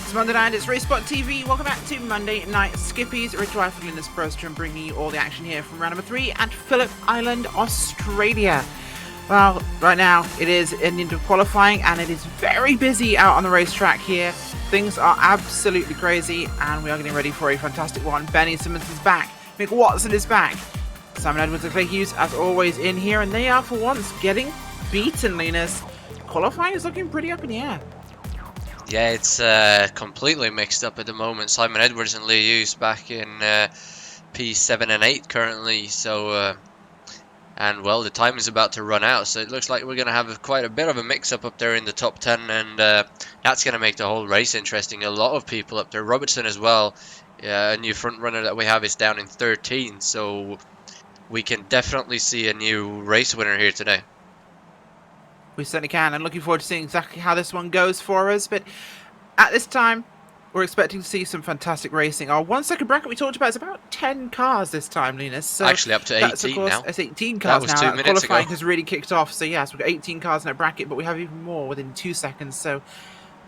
It's Monday night, it's RaceSpotTV. Welcome back to Monday Night Skippys. Rich Rifle in this Prostrom bringing you all the action here from round number 3 at Phillip Island, Australia. Well, right now it is into qualifying and it is very busy out on the racetrack here. Things are absolutely crazy and we are getting ready for a fantastic one. Benny Simmons is back, Mick Watson is back, Simon Edwards and Clay Hughes as always in here, and they are for once getting beaten, Linus. Qualifying is looking pretty up in the air. Yeah, it's completely mixed up at the moment. Simon Edwards and Lee Hughes back in P7 and 8 currently. So, and well, the time is about to run out. So it looks like we're going to have quite a bit of a mix-up up there in the top 10. And that's going to make the whole race interesting. A lot of people up there. Robertson as well. A new front runner that we have is down in 13. So we can definitely see a new race winner here today. We certainly can, and looking forward to seeing exactly how this one goes for us. But at this time, we're expecting to see some fantastic racing. Our 1 second bracket we talked about is about 10 cars this time, Linus. So actually, up to 18 now. It's 18 cars that was now. 2 minutes Qualifying ago. has really kicked off. So yes, we've got 18 cars in our bracket, but we have even more within 2 seconds. So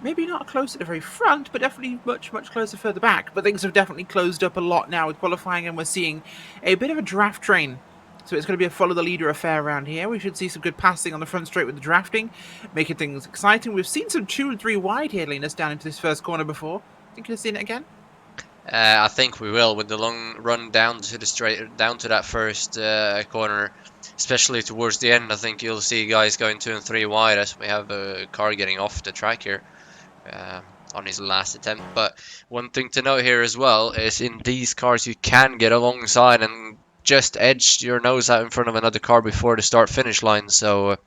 maybe not close at the very front, but definitely much, much closer further back. But things have definitely closed up a lot now with qualifying, and we're seeing a bit of a draft train. So it's going to be a follow-the-leader affair around here. We should see some good passing on the front straight with the drafting, making things exciting. We've seen some 2 and 3 wide here, Linus, down into this first corner before. Think you've seen it again? I think we will, with the long run down to the straight, down to that first corner, especially towards the end. I think you'll see guys going 2 and 3 wide as we have a car getting off the track here on his last attempt. But one thing to note here as well is in these cars you can get alongside and just edge your nose out in front of another car before the start-finish line. So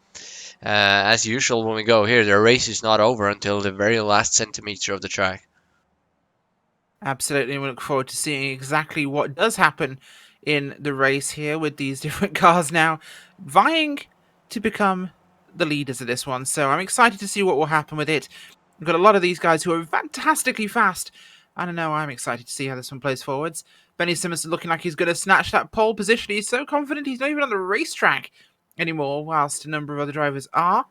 as usual when we go here, the race is not over until the very last centimeter of the track. Absolutely, and we look forward to seeing exactly what does happen in the race here with these different cars now vying to become the leaders of this one. So I'm excited to see what will happen with it. We've got a lot of these guys who are fantastically fast. I don't know, I'm excited to see how this one plays forwards. Benny Simmons looking like he's going to snatch that pole position. He's so confident he's not even on the racetrack anymore, whilst a number of other drivers are.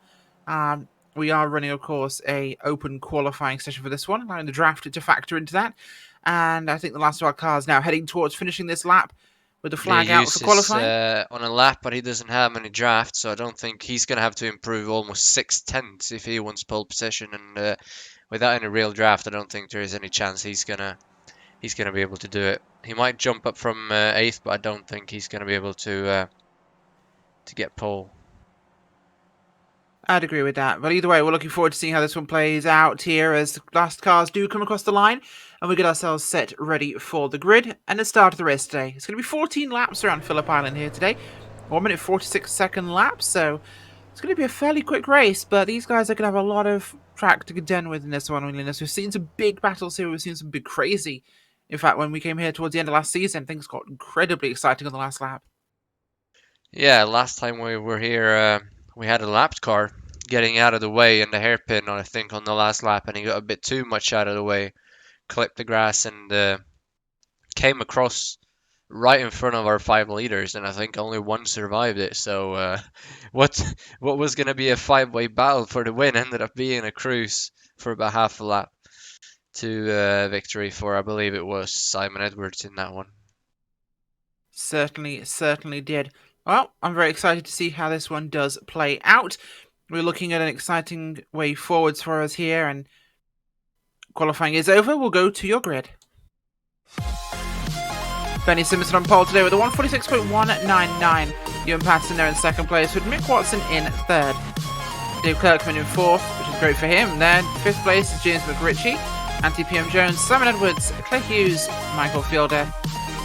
We are running, of course, a open qualifying session for this one, allowing the draft to factor into that. And I think the last of our cars now heading towards finishing this lap with the flag out for qualifying. On a lap, but he doesn't have any drafts, so I don't think he's going to have to improve almost 6/10 if he wants pole position. And without any real draft, I don't think there is any chance he's gonna be able to do it. He might jump up from 8th, but I don't think he's going to be able to get pole. I'd agree with that. But either way, we're looking forward to seeing how this one plays out here as the last cars do come across the line and we get ourselves set ready for the grid and the start of the race today. It's going to be 14 laps around Phillip Island here today. 1 minute 46-second lap, so it's going to be a fairly quick race, but these guys are going to have a lot of track to contend with in this one. We've seen some big battles here. We've seen some big crazy. In fact, when we came here towards the end of last season, things got incredibly exciting on the last lap. Yeah, last time we were here, we had a lapped car getting out of the way in the hairpin, I think, on the last lap, and he got a bit too much out of the way, clipped the grass, and came across right in front of our 5 leaders, and I think only one survived it. So what was going to be a 5-way battle for the win ended up being a cruise for about half a lap to victory for, I believe it was Simon Edwards in that one. Certainly did. Well, I'm very excited to see how this one does play out. We're looking at an exciting way forwards for us here, and qualifying is over. We'll go to your grid. Benny Simmons on pole today with a 146.199. Ewan Patterson there in second place with Mick Watson in third. Dave Kirkman in fourth, which is great for him. Then fifth place is James McRitchie, Anthony P.M. Jones, Simon Edwards, Clay Hughes, Michael Fielder,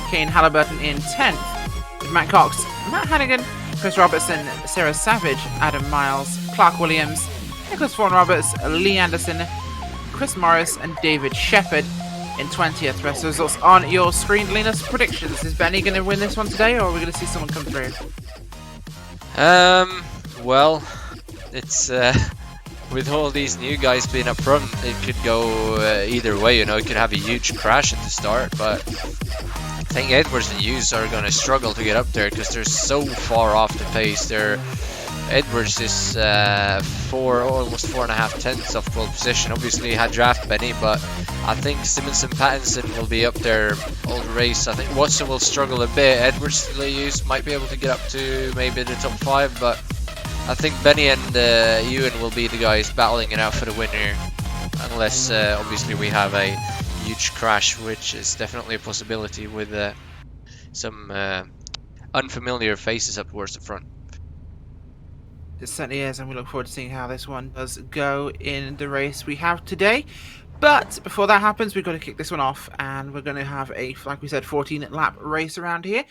Kane Halliburton in 10th, with Matt Cox, Matt Hannigan, Chris Robertson, Sarah Savage, Adam Miles, Clark Williams, Nicholas Vaughan Roberts, Lee Anderson, Chris Morris, and David Shepherd in 20th. Rest of the results on your screen. Linus, predictions. Is Benny going to win this one today, or are we going to see someone come through? Well, it's with all these new guys being up front, it could go either way. It could have a huge crash at the start, but I think Edwards and Hughes are going to struggle to get up there because they're so far off the pace. Edwards is almost 4.5 tenths off pole position. Obviously, he had draft Benny, but I think Simmons and Pattinson will be up there all the race. I think Watson will struggle a bit. Edwards might be able to get up to maybe the top 5, but I think Benny and Ewan will be the guys battling it out for the win here. Unless obviously we have a huge crash, which is definitely a possibility with some unfamiliar faces up towards the front. It certainly is, and we look forward to seeing how this one does go in the race we have today. But before that happens, we've got to kick this one off, and we're going to have a, like we said, 14-lap race around here.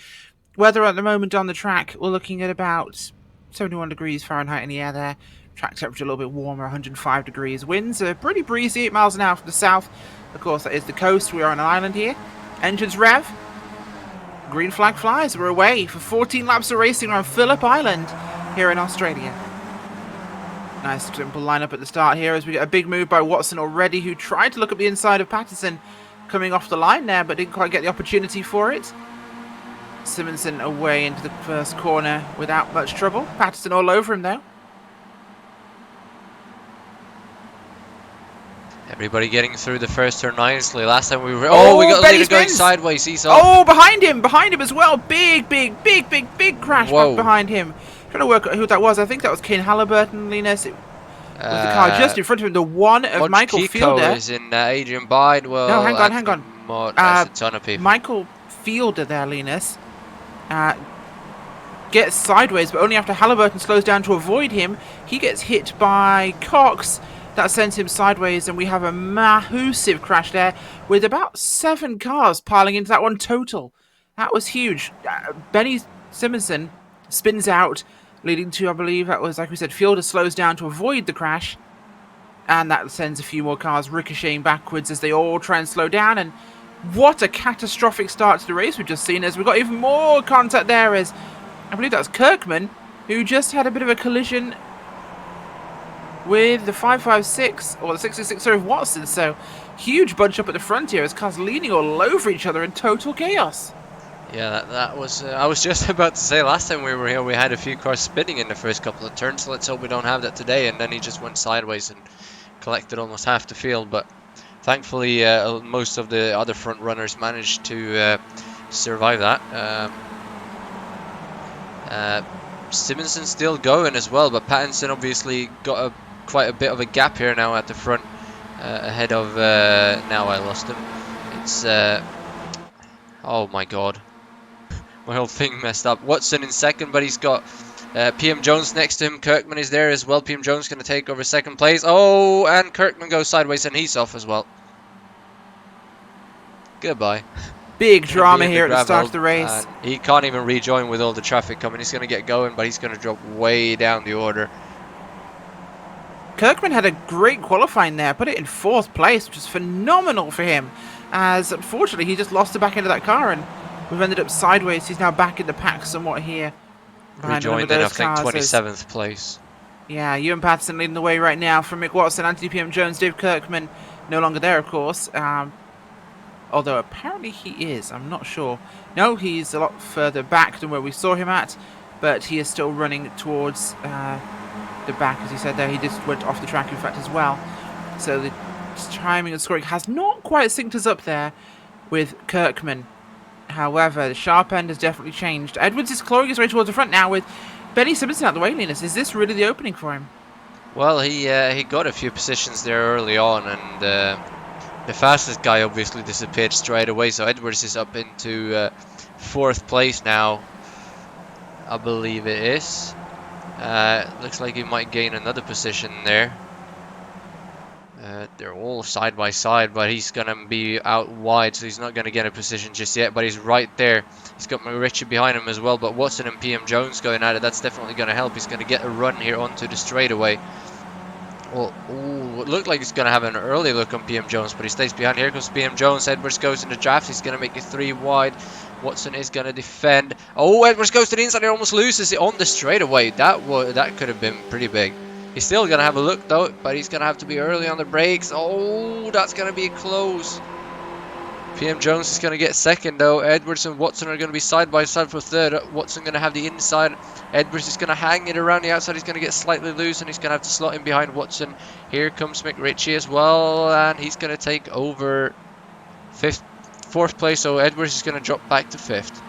Weather at the moment on the track, we're looking at about 71 degrees Fahrenheit in the air there. Track temperature a little bit warmer, 105 degrees. Winds are pretty breezy, 8 miles an hour from the south. Of course, that is the coast. We are on an island here. Engines rev. Green flag flies. We're away for 14 laps of racing around Phillip Island here in Australia. Nice simple lineup at the start here as we get a big move by Watson already, who tried to look at the inside of Patterson coming off the line there, but didn't quite get the opportunity for it. Simonson away into the first corner without much trouble. Patterson all over him though. Everybody getting through the first turn nicely. Last time we were... Oh, we got the leader going sideways. He's off. Oh, behind him as well. Big crash back behind him. Trying to work out who that was. I think that was Kane Halliburton, Linus. It was the car just in front of him. The one of Michael Kiko Fielder. Is in Adrian Bide. Well, no, hang on. That's a ton of people. Michael Fielder there, Linus. Gets sideways, but only after Halliburton slows down to avoid him. He gets hit by Cox. That sends him sideways, and we have a massive crash there with about 7 cars piling into that one total. That was huge. Benny Simonson spins out, leading to, I believe, that was, like we said, Fielder slows down to avoid the crash. And that sends a few more cars ricocheting backwards as they all try and slow down. And what a catastrophic start to the race we've just seen, as we've got even more contact there, as I believe that was Kirkman, who just had a bit of a collision with the 556, or the 666, sorry, Watson. So, huge bunch up at the front here as cars leaning all over each other in total chaos. Yeah, that was... I was just about to say, last time we were here, we had a few cars spinning in the first couple of turns, so let's hope we don't have that today. And then he just went sideways and collected almost half the field, but thankfully most of the other front runners managed to survive that. Simonson's still going as well, but Pattinson obviously got quite a bit of a gap here now at the front, ahead of... now I lost him. It's... oh my god. My whole thing messed up. Watson in second, but he's got PM Jones next to him. Kirkman is there as well. PM Jones going to take over second place. Oh, and Kirkman goes sideways and he's off as well. Goodbye. Big drama here at the start of the race. He can't even rejoin with all the traffic coming. He's going to get going, but he's going to drop way down the order. Kirkman had a great qualifying there, put it in 4th place, which is phenomenal for him, as unfortunately he just lost the back end of that car and we've ended up sideways. He's now back in the pack somewhat here. Rejoined in, I think, 27th place. Yeah, Ewan Patterson leading the way right now from Mick Watson, Anthony PM Jones, Dave Kirkman, no longer there, of course. Although apparently he is, I'm not sure. No, he's a lot further back than where we saw him at, but he is still running towards the back, as he said there. He just went off the track, in fact, as well. So the timing and scoring has not quite synced us up there with Kirkman. However, the sharp end has definitely changed. Edwards is clawing his way towards the front now with Benny Simonson out the way, Linus. Is this really the opening for him? Well, he got a few positions there early on, and the fastest guy obviously disappeared straight away. So Edwards is up into 4th place now, I believe it is. Looks like he might gain another position there. They're all side by side, but he's going to be out wide, so he's not going to get a position just yet, but he's right there. He's got McRitchie behind him as well, but Watson and PM Jones going at it. That's definitely going to help. He's going to get a run here onto the straightaway. Well, ooh, it looked like he's going to have an early look on PM Jones, but he stays behind. Here comes PM Jones. Edwards goes in the draft. He's going to make it 3 wide. Watson is going to defend. Oh, Edwards goes to the inside. He almost loses it on the straightaway. That could have been pretty big. He's still going to have a look though, but he's going to have to be early on the brakes. Oh, that's going to be close. PM Jones is going to get second though. Edwards and Watson are going to be side by side for third. Watson going to have the inside. Edwards is going to hang it around the outside. He's going to get slightly loose and he's going to have to slot in behind Watson. Here comes McRitchie as well, and he's going to take over fourth place. So Edwards is going to drop back to fifth.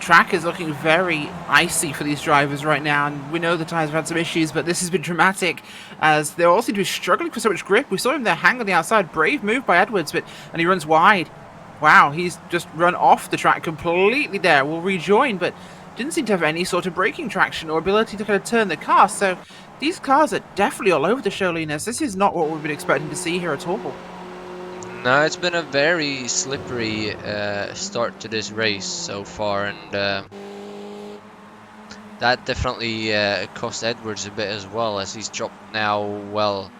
Track is looking very icy for these drivers right now, and we know the tyres have had some issues, but this has been dramatic as they all seem to be struggling for so much grip. We saw him there hang on the outside. Brave move by Edwards, and he runs wide. Wow, he's just run off the track completely there. Will rejoin, but didn't seem to have any sort of braking traction or ability to kind of turn the car. So these cars are definitely all over the show, Linus. This is not what we've been expecting to see here at all. No, it's been a very slippery start to this race so far, and that definitely cost Edwards a bit as well, as he's dropped now, well,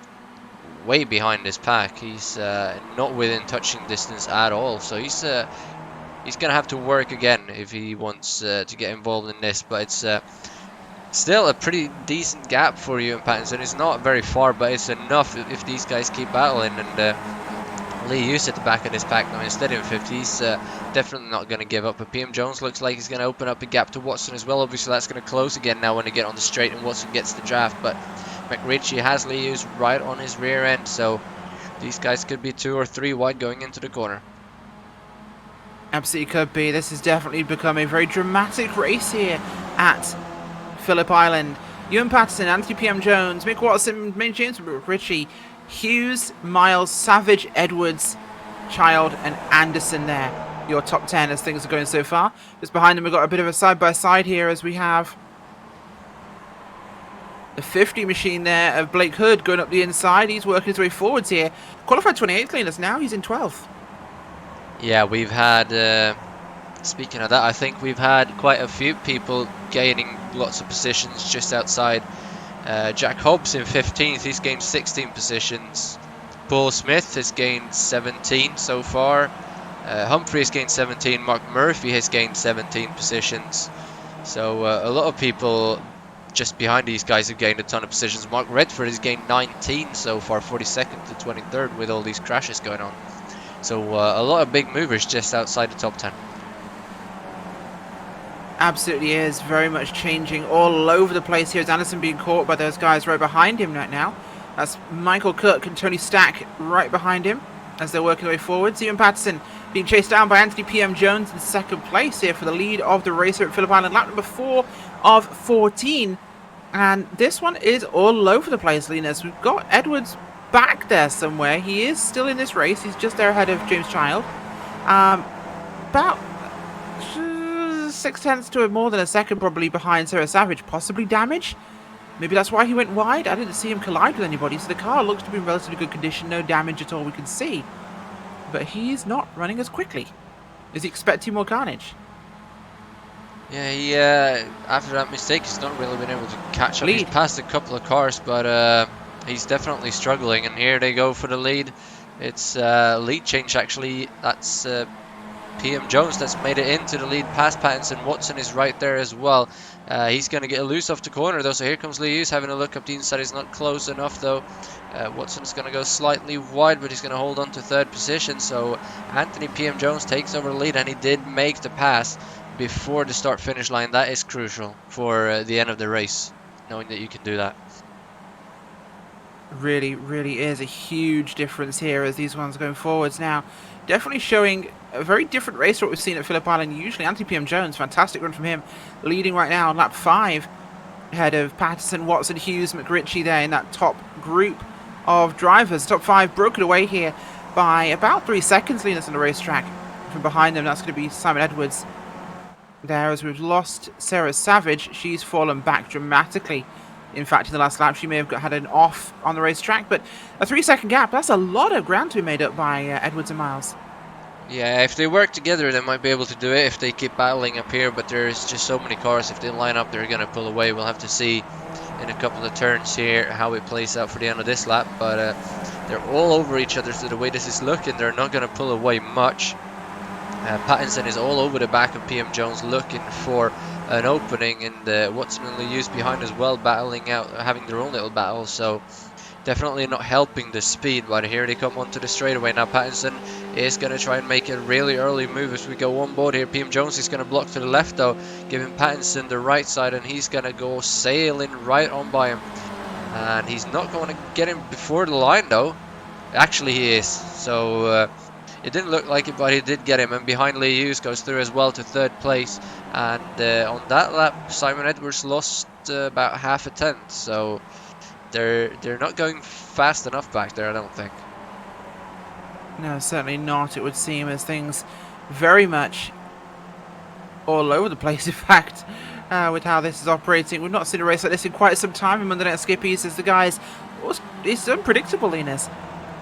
way behind his pack. He's not within touching distance at all, so he's gonna have to work again if he wants to get involved in this. But it's still a pretty decent gap for you and Pattinson. It's not very far, but it's enough if these guys keep battling. And Lee Hughes at the back of this pack now instead in 5th. He's definitely not going to give up. But PM Jones looks like he's going to open up a gap to Watson as well. Obviously, that's going to close again now when they get on the straight and Watson gets the draft. But McRitchie has Lee Hughes right on his rear end, so these guys could be 2 or 3 wide going into the corner. Absolutely could be. This has definitely become a very dramatic race here at Phillip Island. Ewan Patterson, Anthony PM Jones, Mick Watson, James McRitchie, Hughes, Miles, Savage, Edwards, Child, and Anderson there. Your top 10 as things are going so far. Just behind them, we've got a bit of a side-by-side here as we have the 50 machine there of Blake Hood going up the inside. He's working his way forwards here. Qualified 28th, Linus. Now he's in 12th. Yeah, we've had, speaking of that, I think we've had quite a few people gaining lots of positions just outside. Jack Hobbs in 15th, he's gained 16 positions. Paul Smith has gained 17 so far. Humphrey has gained 17. Mark Murphy has gained 17 positions. So a lot of people just behind these guys have gained a ton of positions. Mark Redford has gained 19 so far, 42nd to 23rd with all these crashes going on. So a lot of big movers just outside the top 10. Absolutely is. Very much changing all over the place here. Is Anderson being caught by those guys right behind him right now. That's Michael Cook and Tony Stack right behind him as they're working their way forwards. Ewan Patterson being chased down by Anthony PM Jones in 2nd place here for the lead of the race here at Phillip Island. Lap number 4 of 14. And this one is all over the place, Linus. We've got Edwards back there somewhere. He is still in this race. He's just there ahead of James Child. About 6/10 to more than a second probably behind Sarah Savage. Possibly damage. Maybe that's why he went wide. I didn't see him collide with anybody, so the car looks to be in relatively good condition. No damage at all we can see. But he's not running as quickly. Is he expecting more carnage? Yeah, he, after that mistake, he's not really been able to catch up. Lead. He's passed a couple of cars, but he's definitely struggling. And here they go for the lead. It's lead change, actually. That's PM Jones that's made it into the lead past Pattinson. Watson is right there as well. He's going to get a loose off the corner, though. So here comes Lee Hughes having a look up the inside. He's not close enough, though. Watson's going to go slightly wide, but he's going to hold on to 3rd position. So Anthony PM Jones takes over the lead, and he did make the pass before the start-finish line. That is crucial for the end of the race, knowing that you can do that. Really, really is a huge difference here as these ones going forwards now. Definitely showing a very different race to what we've seen at Phillip Island usually. Anthony PM Jones, fantastic run from him, leading right now on lap 5 ahead of Patterson, Watson, Hughes, McRitchie there in that top group of drivers. Top 5 broken away here by about 3 seconds, Linus, on the racetrack. From behind them, that's going to be Simon Edwards there as we've lost Sarah Savage. She's fallen back dramatically. In fact, in the last lap, she may have had an off on the racetrack, but a 3-second gap, that's a lot of ground to be made up by Edwards and Miles. Yeah, if they work together, they might be able to do it if they keep battling up here, but there's just so many cars. If they line up, they're going to pull away. We'll have to see in a couple of turns here how it plays out for the end of this lap, but they're all over each other, so the way this is looking, they're not going to pull away much. Pattinson is all over the back of PM Jones looking for an opening, and Watson and Lee Hughes behind as well, battling out, having their own little battle. So definitely not helping the speed, but here they come onto the straightaway. Now Pattinson is going to try and make a really early move as we go on board here. PM Jones is going to block to the left though, giving Pattinson the right side, and he's going to go sailing right on by him. And he's not going to get him before the line though. Actually he is. So it didn't look like it, but he did get him. And behind Lee Hughes goes through as well to third place. And on that lap, Simon Edwards lost about half a tenth. So they're not going fast enough back there, I don't think. No, certainly not, it would seem, as things very much all over the place, in fact, with how this is operating. We've not seen a race like this in quite some time in Monday Night Skippys, as the guys... It's unpredictable, Linus.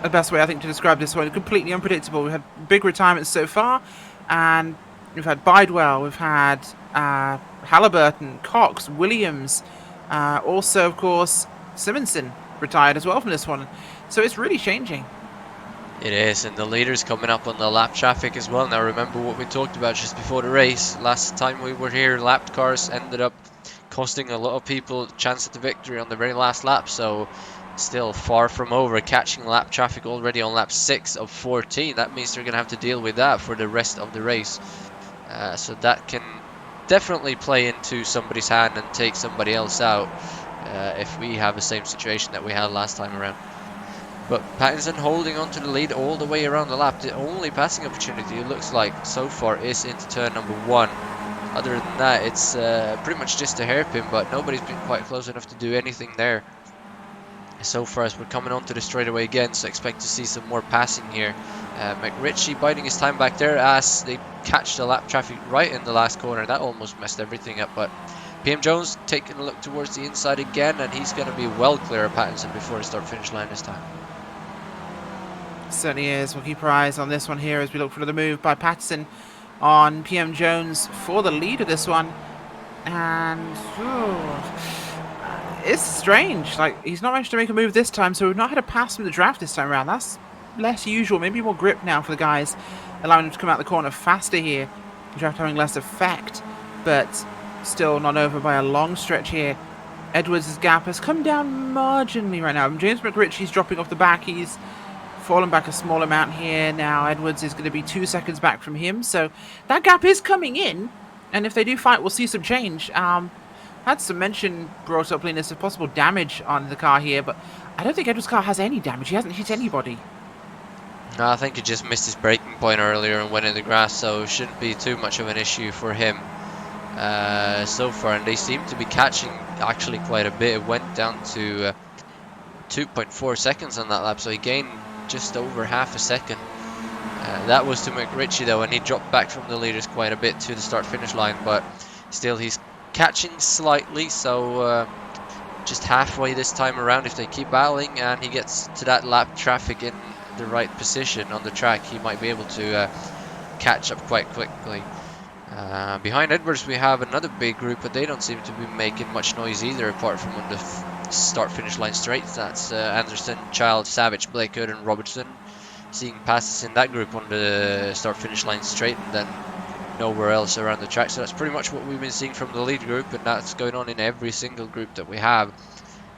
The best way, I think, to describe this one. Completely unpredictable. We've had big retirements so far, and we've had Bidewell, we've had Halliburton, Cox, Williams, also, of course, Simonson retired as well from this one. So it's really changing. It is, and the leader's coming up on the lap traffic as well. Now remember what we talked about just before the race. Last time we were here, lapped cars ended up costing a lot of people a chance at the victory on the very last lap. So still far from over, catching lap traffic already on lap 6 of 14. That means they're going to have to deal with that for the rest of the race. So that can definitely play into somebody's hand and take somebody else out if we have the same situation that we had last time around. But Pattinson holding on to the lead all the way around the lap. The only passing opportunity it looks like so far is into turn number 1. Other than that, it's pretty much just a hairpin, but nobody's been quite close enough to do anything there so far as we're coming onto the straightaway again, so expect to see some more passing here. McRitchie biding his time back there as they catch the lap traffic right in the last corner. That almost messed everything up, but PM Jones taking a look towards the inside again, and he's going to be well clear of Pattinson before the start-finish line this time. Certainly is. We'll keep our eyes on this one here as we look for another move by Patterson on PM Jones for the lead of this one. And it's strange. Like, he's not managed to make a move this time, so we've not had a pass from the draft this time around. That's less usual. Maybe more grip now for the guys, allowing them to come out the corner faster here. The draft having less effect, but still not over by a long stretch here. Edwards' gap has come down marginally right now. James McRitchie's dropping off the back. He's fallen back a small amount here. Now Edwards is going to be 2 seconds back from him, so that gap is coming in, and if they do fight, we'll see some change. Had some mention brought up, Linus, of possible damage on the car here, but I don't think Edwards' car has any damage. He hasn't hit anybody. No, I think he just missed his braking point earlier and went in the grass, so it shouldn't be too much of an issue for him so far. And they seem to be catching actually quite a bit. It went down to 2.4 seconds on that lap, so he gained just over half a second. That was to McRitchie though, and he dropped back from the leaders quite a bit to the start-finish line, but still he's catching slightly, so just halfway this time around if they keep battling and he gets to that lap traffic in the right position on the track, he might be able to catch up quite quickly. Behind Edwards we have another big group, but they don't seem to be making much noise either, apart from on the start-finish line straight. That's Anderson, Child, Savage, Blakehood and Robertson. Seeing passes in that group on the start-finish line straight, and then nowhere else around the track. So that's pretty much what we've been seeing from the lead group, and that's going on in every single group that we have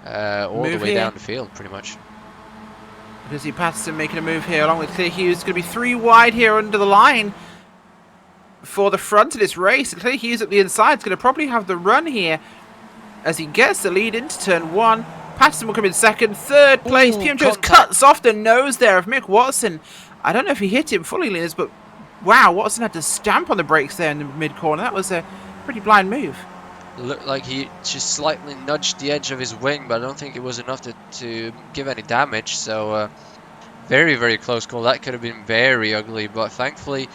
all the way down the field pretty much. You can see Patterson making a move here along with Clear Hughes. Going to be 3 wide here under the line for the front of this race. And Clear Hughes at the inside is going to probably have the run here as he gets the lead into turn 1. Patterson will come in second. Third place, PM Jones cuts off the nose there of Mick Watson. I don't know if he hit him fully, Liz, but wow, Watson had to stamp on the brakes there in the mid-corner. That was a pretty blind move. It looked like he just slightly nudged the edge of his wing, but I don't think it was enough to give any damage. So very, very close call. That could have been very ugly, but thankfully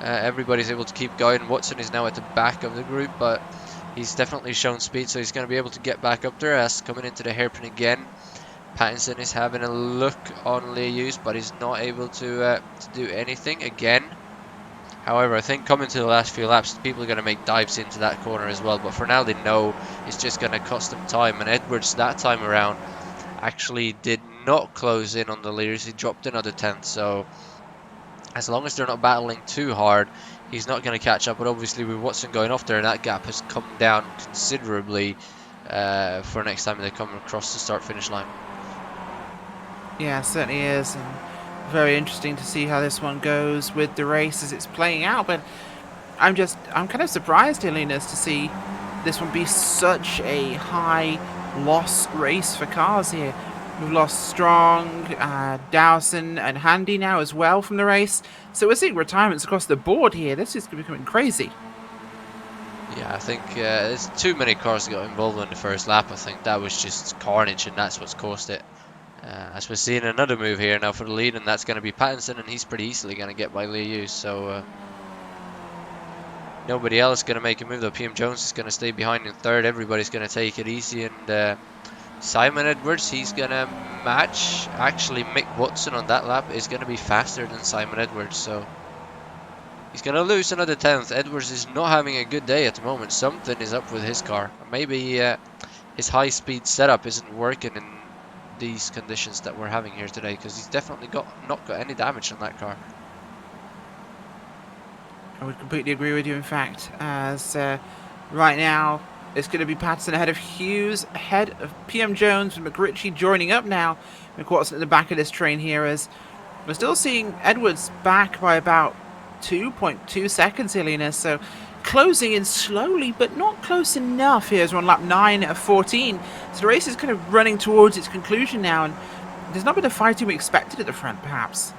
everybody's able to keep going. Watson is now at the back of the group, but he's definitely shown speed, so he's going to be able to get back up there. As coming into the hairpin again, Pattinson is having a look on Lee Hughes, but he's not able to do anything again. However, I think coming to the last few laps, people are going to make dives into that corner as well. But for now, they know it's just going to cost them time. And Edwards, that time around, actually did not close in on the leaders. He dropped another 10th. So as long as they're not battling too hard, he's not going to catch up. But obviously, with Watson going off there, that gap has come down considerably for next time they come across the start-finish line. Yeah, it certainly is, and very interesting to see how this one goes with the race as it's playing out. But I'm kind of surprised, Linus, to see this one be such a high loss race for cars here. We've lost Strong, Dowson, and Handy now as well from the race. So we're seeing retirements across the board here. This is becoming crazy. Yeah, I think there's too many cars that got involved in the first lap. I think that was just carnage, and that's what's caused it. As we're seeing another move here now for the lead, and that's going to be Pattinson, and he's pretty easily going to get by Liu. So nobody else going to make a move though. PM Jones is going to stay behind in third. Everybody's going to take it easy, and Simon Edwards, he's going to match. Actually, Mick Watson on that lap is going to be faster than Simon Edwards, so he's going to lose another 10th. Edwards is not having a good day at the moment. Something is up with his car. Maybe his high-speed setup isn't working in these conditions that we're having here today, because he's definitely not got any damage on that car. I would completely agree with you, in fact, as right now it's going to be Patterson ahead of Hughes, ahead of PM Jones, and McRitchie joining up now. McWatson at the back of this train here, as we're still seeing Edwards back by about 2.2 seconds here, Linus, so closing in slowly, but not close enough here as we're on lap 9 of 14. So the race is kind of running towards its conclusion now, and there's not been the fighting we expected at the front, perhaps.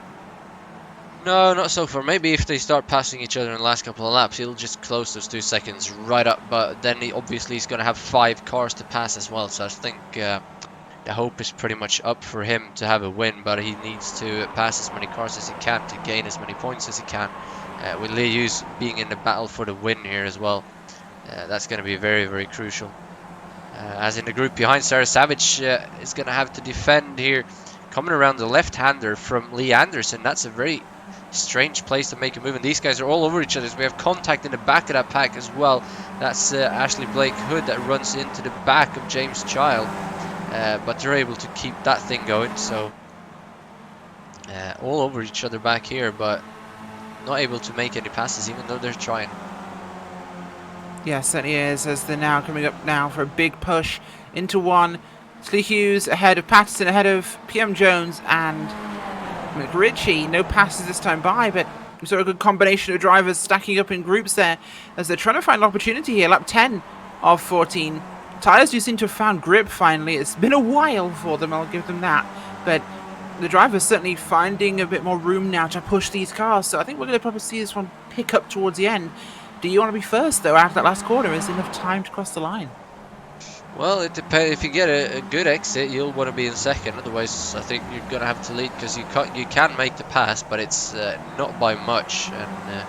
No, not so far. Maybe if they start passing each other in the last couple of laps, he'll just close those 2 seconds right up. But then obviously he's going to have 5 cars to pass as well. So I think the hope is pretty much up for him to have a win. But he needs to pass as many cars as he can to gain as many points as he can. With Liu being in the battle for the win here as well, that's going to be very, very crucial. As in the group behind, Sarah Savage is going to have to defend here. Coming around the left-hander from Lee Anderson. That's a very strange place to make a move, and these guys are all over each other. So we have contact in the back of that pack as well. That's Ashley Blake Hood that runs into the back of James Child, but they're able to keep that thing going. So all over each other back here, but not able to make any passes even though they're trying. Yeah, certainly is, as they're now coming up now for a big push into one. Lee Hughes ahead of Patterson, ahead of PM Jones and McRitchie. No passes this time by, but we saw a good combination of drivers stacking up in groups there as they're trying to find an opportunity here. Lap 10 of 14. Tyres do seem to have found grip finally. It's been a while for them, I'll give them that. But the drivers certainly finding a bit more room now to push these cars. So I think we're going to probably see this one pick up towards the end. Do you want to be first, though, after that last corner? Is there enough time to cross the line? Well, it depends. If you get a good exit, you'll want to be in second. Otherwise, I think you're going to have to lead, because you can make the pass, but it's not by much. And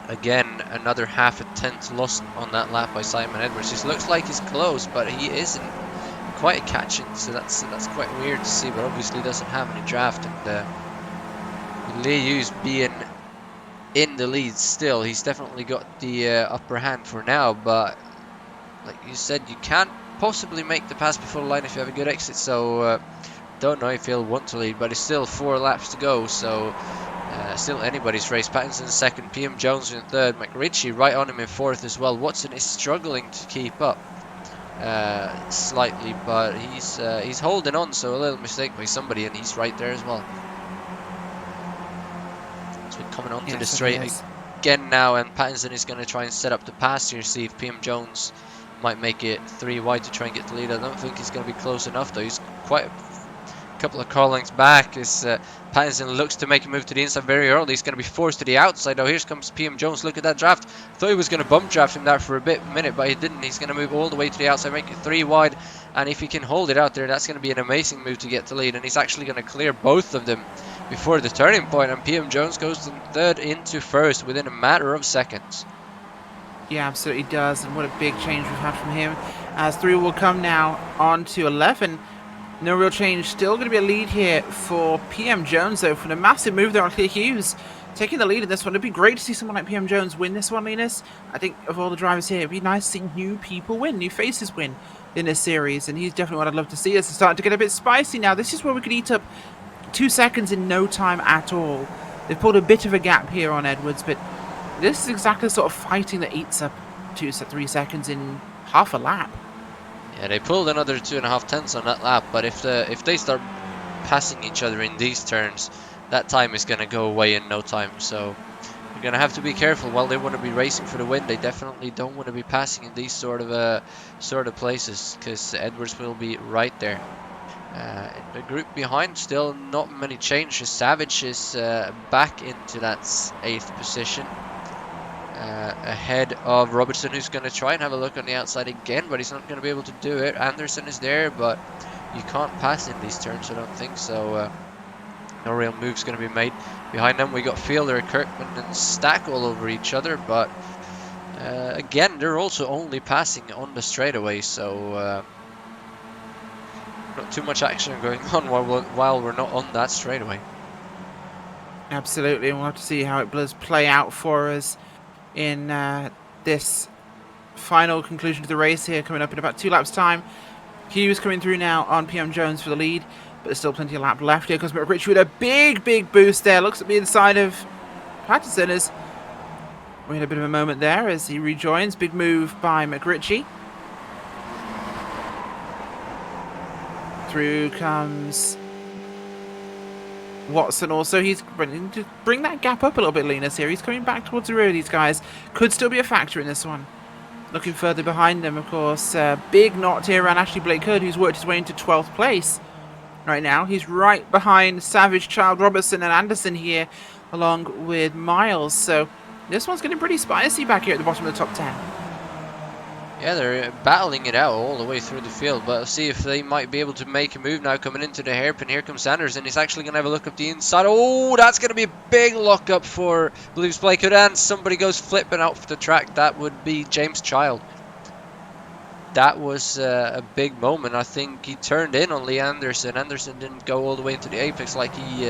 again, another half a tenth lost on that lap by Simon Edwards. It looks like he's close, but he isn't quite catching. So that's quite weird to see. But obviously, doesn't have any draft. And Liu's being in the lead still, he's definitely got the upper hand for now. But like you said, you can't possibly make the pass before the line if you have a good exit, so don't know if he'll want to lead, but it's still 4 laps to go, so still anybody's race. Pattinson in second, PM Jones in third, McRitchie right on him in fourth as well. Watson is struggling to keep up slightly, but he's holding on, so a little mistake by somebody, and he's right there as well. So we're coming onto the straight again now, and Pattinson is going to try and set up the pass here, see if PM Jones might make it 3 wide to try and get the lead. I don't think he's going to be close enough though. He's quite a couple of car lengths back. As Pattinson looks to make a move to the inside very early. He's going to be forced to the outside. Oh, here comes PM Jones. Look at that draft. Thought he was going to bump draft him there for a minute, but he didn't. He's going to move all the way to the outside, make it 3 wide. And if he can hold it out there, that's going to be an amazing move to get the lead. And he's actually going to clear both of them before the turning point. And PM Jones goes from third into first within a matter of seconds. Yeah, absolutely does, and what a big change we've had from him. As 3 will come now on to 11. No real change. Still going to be a lead here for PM Jones, though, from a massive move there on Clear Hughes. Taking the lead in this one. It'd be great to see someone like PM Jones win this one, Linus. I think of all the drivers here, it'd be nice to see new people win, new faces win in this series, and he's definitely what I'd love to see. It's starting to get a bit spicy now. This is where we could eat up 2 seconds in no time at all. They've pulled a bit of a gap here on Edwards, but this is exactly the sort of fighting that eats up 2 to 3 seconds in half a lap. Yeah, they pulled another 2.5 tenths on that lap, but if they start passing each other in these turns, that time is gonna go away in no time. So you're gonna have to be careful. While they want to be racing for the win, they definitely don't want to be passing in these sort of places, because Edwards will be right there. In the group behind, still not many changes. Savage is back into that 8th position. Ahead of Robertson, who's going to try and have a look on the outside again, but he's not going to be able to do it. Anderson is there, but you can't pass in these turns, I don't think, so no real moves going to be made. Behind them, we got Fielder, Kirkman, and Stack all over each other, but again, they're also only passing on the straightaway, so not too much action going on while we're not on that straightaway. Absolutely, and we'll have to see how it does play out for us in this final conclusion to the race here, coming up in about 2 laps' time. Hughes coming through now on PM Jones for the lead, but there's still plenty of lap left here because McRitchie with a big boost there. Looks at the inside of Patterson as we had a bit of a moment there as he rejoins. Big move by McRitchie. Through comes Watson also. He's running to bring that gap up a little bit, Linus, here. He's coming back towards the rear of these guys. Could still be a factor in this one. Looking further behind them, of course. Big knot here around Ashley Blake Hood, who's worked his way into 12th place right now. He's right behind Savage, Child, Robertson, and Anderson here, along with Miles. So this one's getting pretty spicy back here at the bottom of the top 10. Yeah, they're battling it out all the way through the field, but let's see if they might be able to make a move now coming into the hairpin. Here comes Sanders, and he's actually going to have a look up the inside. Oh, that's going to be a big lock-up for Blues Blakehood, and somebody goes flipping out the track. That would be James Child. That was a big moment. I think he turned in on Lee Anderson. Anderson didn't go all the way into the apex like he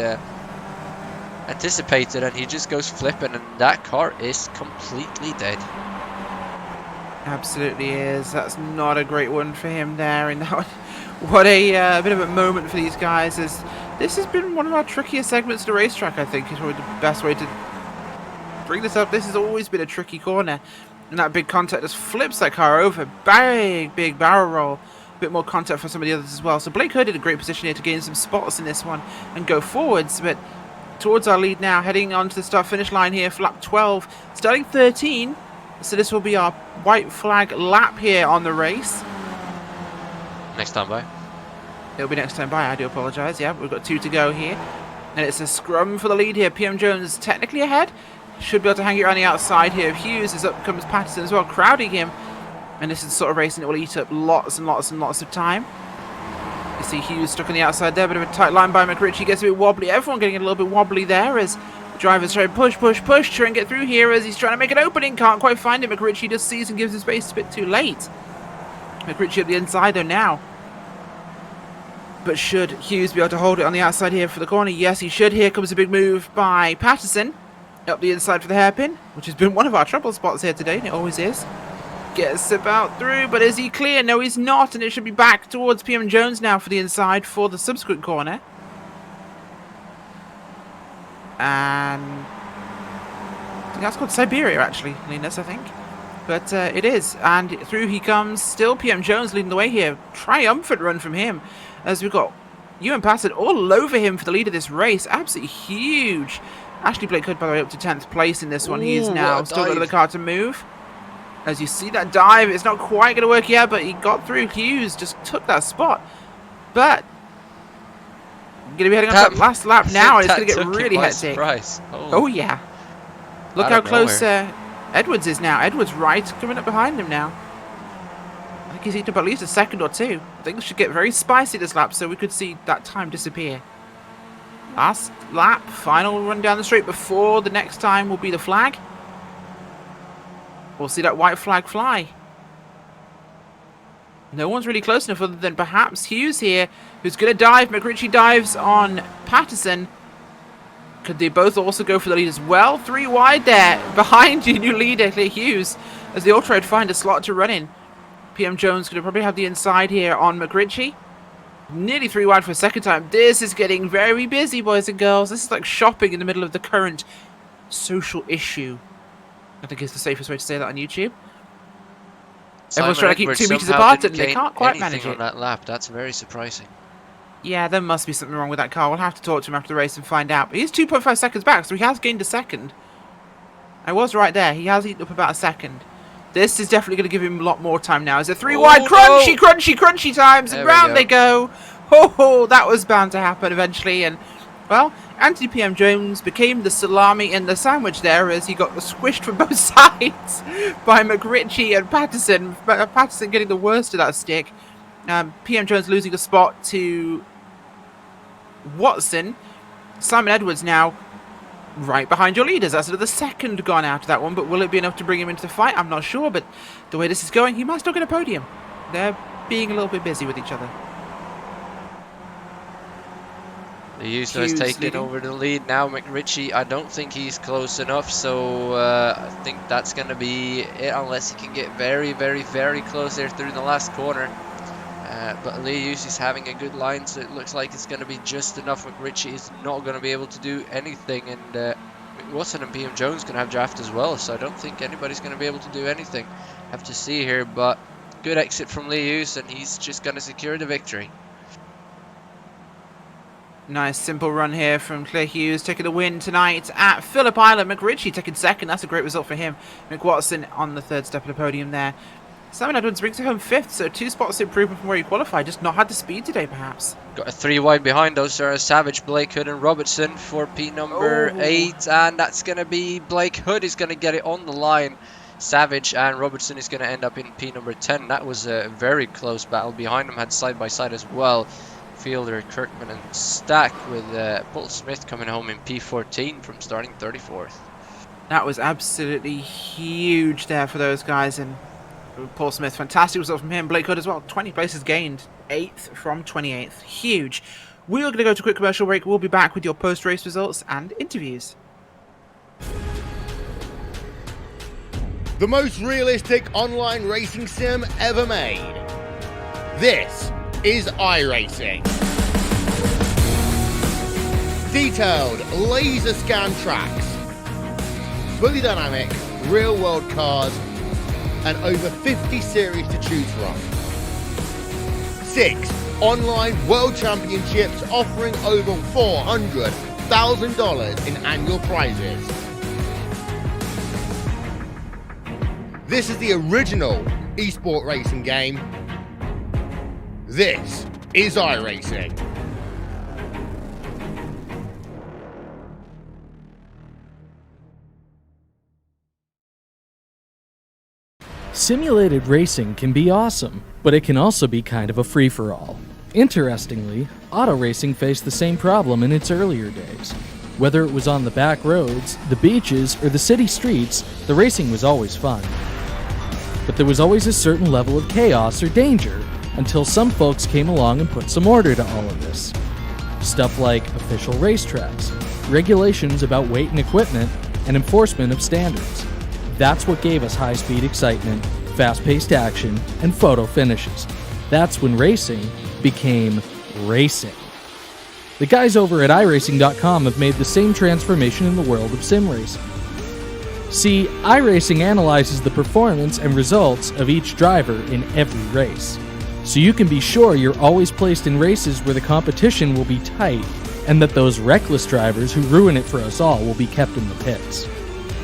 anticipated, and he just goes flipping, and that car is completely dead. Absolutely is. That's not a great one for him there. And that what a bit of a moment for these guys. As this has been one of our trickiest segments of the racetrack, I think, is probably the best way to bring this up. This has always been a tricky corner. And that big contact just flips that car over. Big barrel roll. A bit more contact for some of the others as well. So Blake Hood in a great position here to gain some spots in this one and go forwards. But towards our lead now, heading onto the start-finish line here for lap 12. Starting 13. So this will be our white flag lap here on the race. Next time by. It'll be next time by, I do apologise. Yeah, we've got 2 to go here. And it's a scrum for the lead here. PM Jones technically ahead. Should be able to hang it around the outside here. Hughes is up, comes Patterson as well, crowding him. And this is the sort of racing that will eat up lots and lots of time. You see Hughes stuck on the outside there. Bit of a tight line by McRitchie. Gets a bit wobbly. Everyone getting a little bit wobbly there as drivers try to push, try and get through here as he's trying to make an opening. Can't quite find it. McRitchie just sees and gives his space a bit too late. McRitchie up the inside though now. But should Hughes be able to hold it on the outside here for the corner? Yes, he should. Here comes a big move by Patterson. Up the inside for the hairpin, which has been one of our trouble spots here today, and it always is. Gets about through, but is he clear? No, he's not, and it should be back towards PM Jones now for the inside for the subsequent corner. And I think that's called Siberia, actually, Linus, I think. But it is. And through he comes. Still PM Jones leading the way here. Triumphant run from him. As we've got Ewan Passett all over him for the lead of this race. Absolutely huge. Ashley Blake Hood, by the way, up to 10th place in this one. He is now still got the car to move. As you see that dive, it's not quite going to work yet, but he got through. Hughes just took that spot. But going to be heading on to that last lap now, and it's going to get really hectic. Oh, yeah. Look how close Edwards is now. Edwards right, coming up behind him now. I think he's eaten up at least a second or two. Things should get very spicy this lap, so we could see that time disappear. Last lap, final run down the straight before the next time will be the flag. We'll see that white flag fly. No one's really close enough other than perhaps Hughes here, who's going to dive. McRitchie dives on Patterson. Could they both also go for the lead as well? 3 wide there, behind your new leader, Hughes, as they all try to find a slot to run in. PM Jones going to probably have the inside here on McRitchie. Nearly 3 wide for a second time. This is getting very busy, boys and girls. This is like shopping in the middle of the current social issue. I think it's the safest way to say that on YouTube. Everyone's Simon trying to keep Edwards 2 meters somehow apart, didn't and they gain can't quite anything manage on it. that lap. That's very surprising. Yeah, there must be something wrong with that car. We'll have to talk to him after the race and find out. But he's 2.5 seconds back, so he has gained a second. I was right there. He has eaten up about a second. This is definitely going to give him a lot more time now. Is it 3 wide? Crunchy, No! crunchy, crunchy times. And There we round go. they go. Oh, that was bound to happen eventually. And, well, Anthony PM Jones became the salami in the sandwich there as he got squished from both sides by McRitchie and Patterson. Patterson getting the worst of that stick. PM Jones losing a spot to Watson. Simon Edwards now right behind your leaders. That's another second gone out of that one, but will it be enough to bring him into the fight? I'm not sure, but the way this is going, he might still get a podium. They're being a little bit busy with each other. The user has taken over the lead now. McRitchie, I don't think he's close enough, so I think that's going to be it unless he can get very, very, very close there through the last corner. But Lee Hughes is having a good line, so it looks like it's going to be just enough. McRitchie is not going to be able to do anything, and Watson and PM Jones going to have draft as well, so I don't think anybody's going to be able to do anything. Have to see here, but good exit from Lee Hughes, and he's just going to secure the victory. Nice simple run here from Claire Hughes, taking the win tonight at Phillip Island. McRitchie taking second. That's a great result for him. McWatson on the third step of the podium there. Simon Edwards brings it home fifth, so 2 spots improvement from where he qualified. Just not had the speed today, perhaps. Got a 3 wide behind those. Sarah Savage, Blake Hood, and Robertson for P number 8, and that's going to be Blake Hood is going to get it on the line. Savage and Robertson is going to end up in P number 10. That was a very close battle. Behind them had side by side as well. Fielder, Kirkman, and Stack, with Paul Smith coming home in P14 from starting 34th. That was absolutely huge there for those guys, and Paul Smith, fantastic result from him. Blake Hood as well, 20 places gained, 8th from 28th. Huge. We're going to go to a quick commercial break. We'll be back with your post-race results and interviews. The most realistic online racing sim ever made. This is iRacing. Detailed laser scan tracks, fully dynamic real world cars, and over 50 series to choose from. 6 online world championships offering over $400,000 in annual prizes. This is the original esport racing game. This is iRacing. Simulated racing can be awesome, but it can also be kind of a free-for-all. Interestingly, auto racing faced the same problem in its earlier days. Whether it was on the back roads, the beaches, or the city streets, the racing was always fun. But there was always a certain level of chaos or danger, until some folks came along and put some order to all of this. Stuff like official racetracks, regulations about weight and equipment, and enforcement of standards. That's what gave us high-speed excitement, fast-paced action, and photo finishes. That's when racing became racing. The guys over at iRacing.com have made the same transformation in the world of sim racing. See, iRacing analyzes the performance and results of each driver in every race, so you can be sure you're always placed in races where the competition will be tight, and that those reckless drivers who ruin it for us all will be kept in the pits.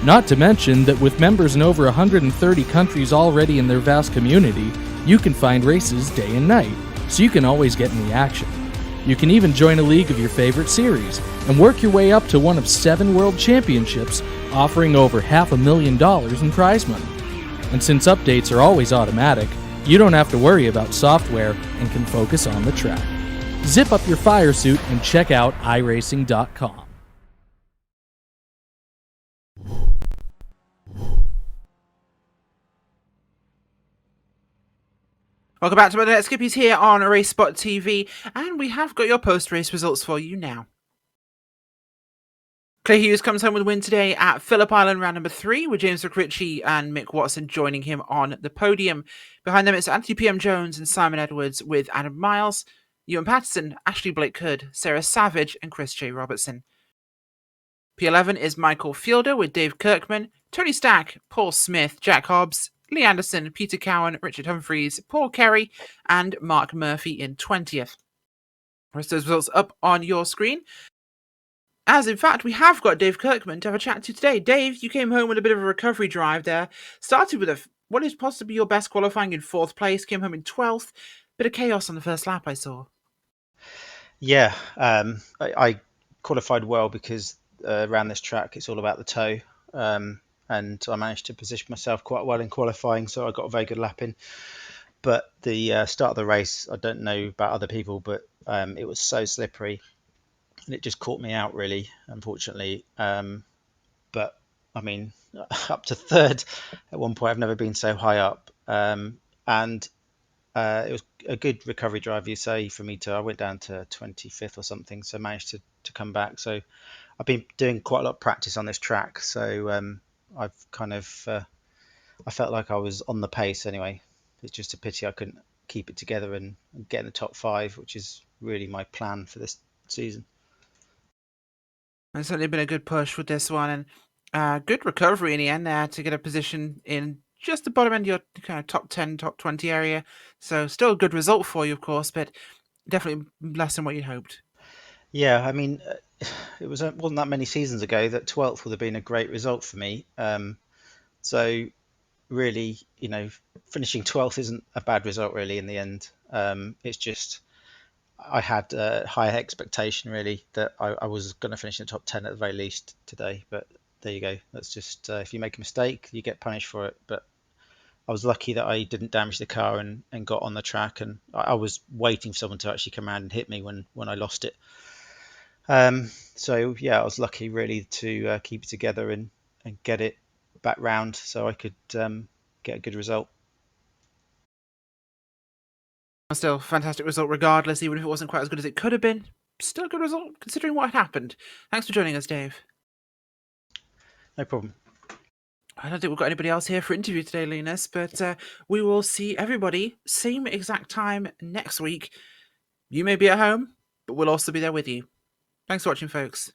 Not to mention that with members in over 130 countries already in their vast community, you can find races day and night, so you can always get in the action. You can even join a league of your favorite series, and work your way up to one of 7 world championships, offering over $500,000 in prize money. And since updates are always automatic, you don't have to worry about software and can focus on the track. Zip up your fire suit and check out iRacing.com. Welcome back to another Skippys here on RaceSpotTV, and we have got your post-race results for you now. Clay Hughes comes home with a win today at Phillip Island, round number 3, with James McRitchie and Mick Watson joining him on the podium. Behind them, it's Anthony PM Jones and Simon Edwards with Adam Miles, Ewan Patterson, Ashley Blake Hood, Sarah Savage, and Chris J. Robertson. P11 is Michael Fielder with Dave Kirkman, Tony Stack, Paul Smith, Jack Hobbs, Lee Anderson, Peter Cowan, Richard Humphreys, Paul Kerry, and Mark Murphy in 20th. Rest those results up on your screen. As in fact, we have got Dave Kirkman to have a chat to today. Dave, you came home with a bit of a recovery drive there. Started with what is possibly your best qualifying in 4th place, came home in 12th. Bit of chaos on the first lap, I saw. Yeah, I qualified well because around this track it's all about the toe, and I managed to position myself quite well in qualifying, so I got a very good lap in. But the start of the race, I don't know about other people, but it was so slippery, and it just caught me out really, unfortunately. But I mean, up to third at one point, I've never been so high up, and it was a good recovery drive, you say, for me to. I went down to 25th or something, so managed to come back. So I've been doing quite a lot of practice on this track, so I've kind of I felt like I was on the pace anyway. It's just a pity I couldn't keep it together and get in the top 5, which is really my plan for this season. It's certainly been a good push with this one, and good recovery in the end there to get a position in just the bottom end of your kind of top 10, top 20 area. So still a good result for you, of course, but definitely less than what you'd hoped. Yeah, I mean, it wasn't that many seasons ago that 12th would have been a great result for me. So really, finishing 12th isn't a bad result really in the end. It's just I had a higher expectation really that I was going to finish in the top 10 at the very least today. But there you go. That's just if you make a mistake, you get punished for it. But I was lucky that I didn't damage the car and got on the track. And I was waiting for someone to actually come around and hit me when I lost it. So yeah, I was lucky really to keep it together and get it back round so I could get a good result. Still, fantastic result regardless, even if it wasn't quite as good as it could have been. Still a good result considering what had happened. Thanks for joining us, Dave. No problem. I don't think we've got anybody else here for interview today, Linus, but we will see everybody same exact time next week. You may be at home, but we'll also be there with you. Thanks for watching, folks.